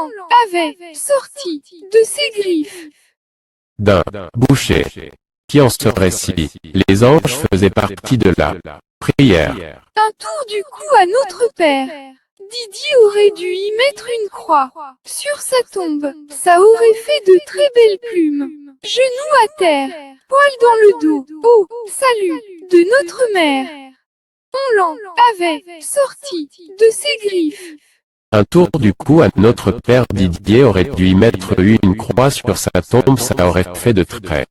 l'en avait sorti de ses griffes. D'un boucher. Qui en serait si les anges faisaient partie de la prière? Un tour du cou à notre père. Didier aurait dû y mettre une croix sur sa tombe. Ça aurait fait de très belles plumes. Genoux à terre, poil dans le dos. Oh, salut de notre mère. On l'en avait sorti de ses griffes. Un tour du cou à notre père Didier aurait dû y mettre une croix sur sa tombe, ça aurait fait de très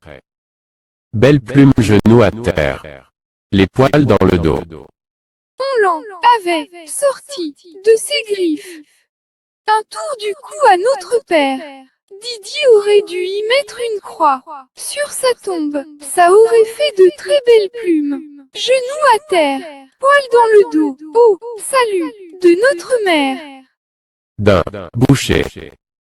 belles plumes, genoux à terre, les poils dans le dos. On l'en avait sorti de ses griffes. Un tour du cou à notre père. Didier aurait dû y mettre une croix sur sa tombe. Ça aurait fait de très belles plumes. Genoux à terre, poil dans le dos. Oh, salut de notre mère. D'un boucher.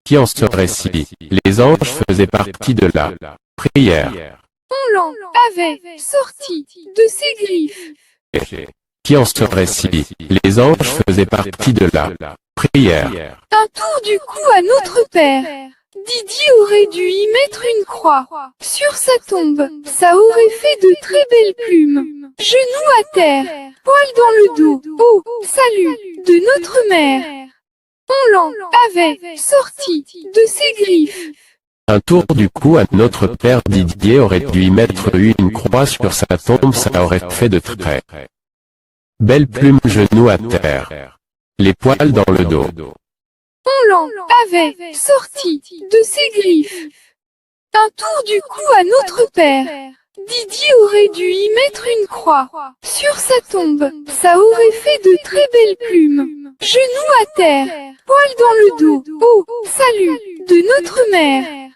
Qui en serait si les anges faisaient partie de la prière? On l'en avait sorti de ses griffes. Qui en serait si les anges faisaient partie de la prière? Un tour du cou à notre père. Didier aurait dû y mettre une croix sur sa tombe. Ça aurait fait de très belles plumes. Genoux à terre, poil dans le dos. Oh, salut de notre mère. On l'en avait sorti de ses griffes. Un tour du cou à notre père Didier aurait dû y mettre une croix sur sa tombe, ça aurait fait de très belles plumes, genoux à terre, les poils dans le dos. On l'en avait sorti de ses griffes. Un tour du cou à notre père. Didier aurait dû y mettre une croix sur sa tombe. Ça aurait fait de très belles plumes. Genoux à terre, poil dans le dos. Oh, salut de notre mère.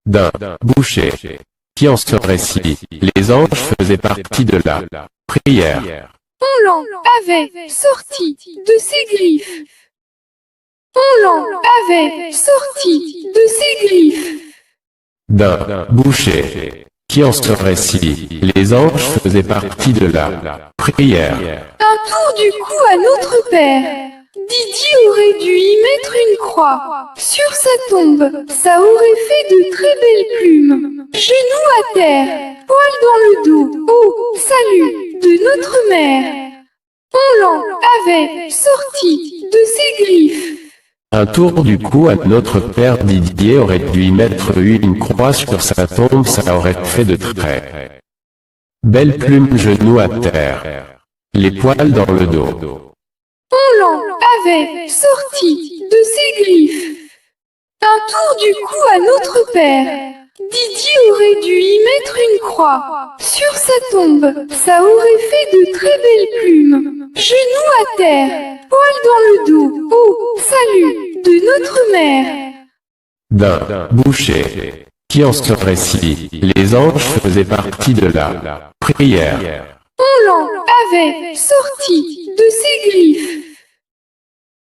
D'un boucher. Qui en serait si les anges faisaient partie de la prière? On l'en avait sorti de ses griffes. On l'en avait sorti de ses griffes. D'un boucher. Qui en serait si les anges faisaient partie de la prière? Un tour du cou à notre père. Didier aurait dû y mettre une croix sur sa tombe. Ça aurait fait de très belles plumes. Genoux à terre, poil dans le dos. Oh, salut de notre mère. On l'en avait sorti de ses griffes. Un tour du cou à notre père Didier aurait dû y mettre une croix sur sa tombe, ça aurait fait de très belles plumes, genoux à terre, les poils dans le dos. On l'en avait sorti de ses griffes. Un tour du cou à notre père. Didier aurait dû y mettre une croix sur sa tombe. Ça aurait fait de très belles plumes. Genoux à terre, poil dans le dos. Oh, salut de notre mère. D'un boucher. Qui en serait si les anges faisaient partie de la prière? On l'en avait sorti de ses griffes.